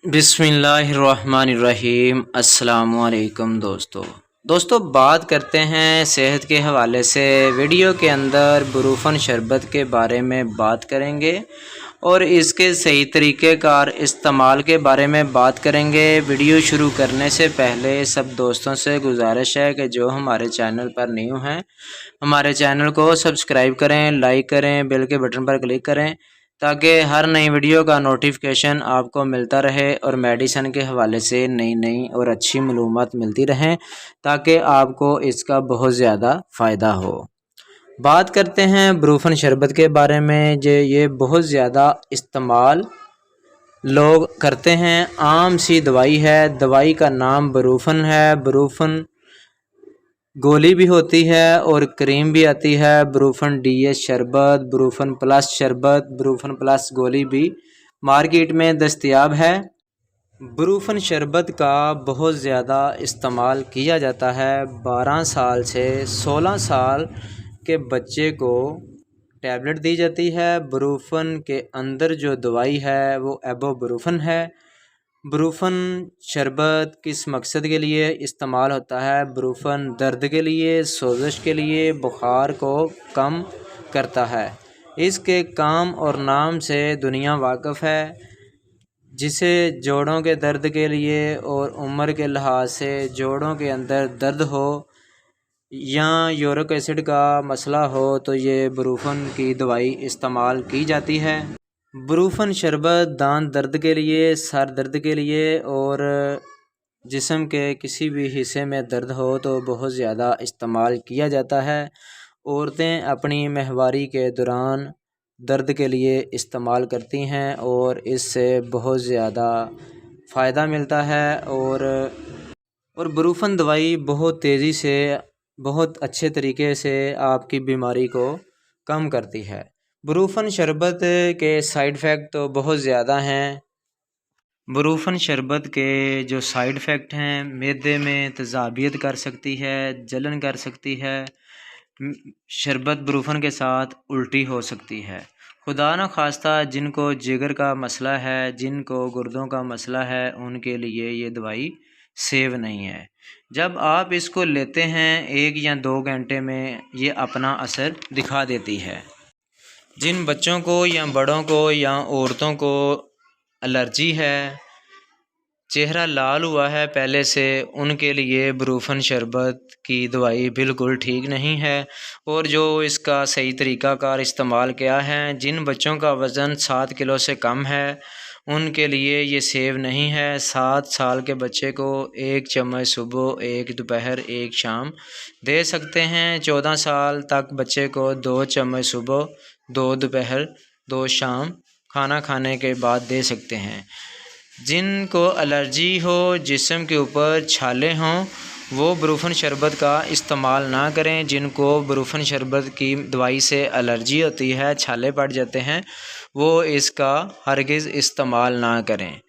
बिस्मिल्लाहिर्रहमानिर्रहीम। अस्सलामु अलैकुम दोस्तों बात करते हैं सेहत के हवाले से। वीडियो के अंदर ब्रूफन शरबत के बारे में बात करेंगे और इसके सही तरीक़ेकार इस्तेमाल के बारे में बात करेंगे। वीडियो शुरू करने से पहले सब दोस्तों से गुजारिश है कि जो हमारे चैनल पर न्यू हैं हमारे चैनल को सब्सक्राइब करें, लाइक करें, बेल के बटन पर क्लिक करें ताकि हर नई वीडियो का नोटिफिकेशन आपको मिलता रहे और मेडिसिन के हवाले से नई और अच्छी मालूमात मिलती रहें ताकि आपको इसका बहुत ज़्यादा फ़ायदा हो। बात करते हैं ब्रूफन शरबत के बारे में। ये बहुत ज़्यादा इस्तेमाल लोग करते हैं। आम सी दवाई है, दवाई का नाम ब्रूफन है। ब्रूफन गोली भी होती है और क्रीम भी आती है। ब्रूफन DS शरबत, ब्रूफन प्लस शरबत, ब्रूफन प्लस गोली भी मार्केट में दस्तयाब है। ब्रूफन शरबत का बहुत ज़्यादा इस्तेमाल किया जाता है। 12 साल से 16 साल के बच्चे को टैबलेट दी जाती है। ब्रूफन के अंदर जो दवाई है वो इबुप्रोफेन है। ब्रूफन शरबत किस मकसद के लिए इस्तेमाल होता है? ब्रूफन दर्द के लिए, सोजिश के लिए, बुखार को कम करता है। इसके काम और नाम से दुनिया वाकिफ़ है, जिसे जोड़ों के दर्द के लिए और उम्र के लिहाज से जोड़ों के अंदर दर्द हो या यूरिक एसिड का मसला हो तो ये ब्रूफन की दवाई इस्तेमाल की जाती है। ब्रूफन शरबत दांत दर्द के लिए, सर दर्द के लिए और जिस्म के किसी भी हिस्से में दर्द हो तो बहुत ज़्यादा इस्तेमाल किया जाता है। औरतें अपनी माहवारी के दौरान दर्द के लिए इस्तेमाल करती हैं और इससे बहुत ज़्यादा फ़ायदा मिलता है। और ब्रूफन दवाई बहुत तेज़ी से, बहुत अच्छे तरीके से आपकी बीमारी को कम करती है। ब्रूफन शरबत के साइड इफ़ेक्ट तो बहुत ज़्यादा हैं। ब्रूफन शरबत के जो साइड इफ़ेक्ट हैं, मैदे में तेज़ाबियत कर सकती है, जलन कर सकती है। शरबत ब्रूफन के साथ उल्टी हो सकती है। खुदा न खास्ता जिनको जिगर का मसला है, जिनको गुर्दों का मसला है, उनके लिए ये दवाई सेव नहीं है। जब आप इसको लेते हैं 1 या 2 घंटे में ये अपना असर दिखा देती है। जिन बच्चों को या बड़ों को या औरतों को एलर्जी है, चेहरा लाल हुआ है पहले से, उनके लिए ब्रूफन शरबत की दवाई बिल्कुल ठीक नहीं है। और जो इसका सही तरीक़ाकार इस्तेमाल किया है, जिन बच्चों का वज़न 7 किलो से कम है उनके लिए ये सेव नहीं है। 7 साल के बच्चे को 1 चम्मच सुबह, 1 दोपहर, 1 शाम दे सकते हैं। 14 साल तक बच्चे को 2 चम्मच सुबह, 2 दोपहर, 2 शाम खाना खाने के बाद दे सकते हैं। जिनको एलर्जी हो, जिस्म के ऊपर छाले हों, वो ब्रूफन शरबत का इस्तेमाल ना करें। जिनको ब्रूफन शरबत की दवाई से एलर्जी होती है, छाले पड़ जाते हैं, वो इसका हरगिज़ इस्तेमाल ना करें।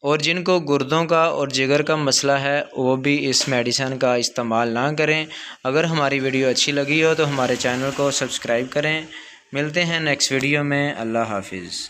और जिनको गुर्दों का और जिगर का मसला है वो भी इस मेडिसिन का इस्तेमाल ना करें। अगर हमारी वीडियो अच्छी लगी हो तो हमारे चैनल को सब्सक्राइब करें। मिलते हैं नेक्स्ट वीडियो में। अल्लाह हाफिज़।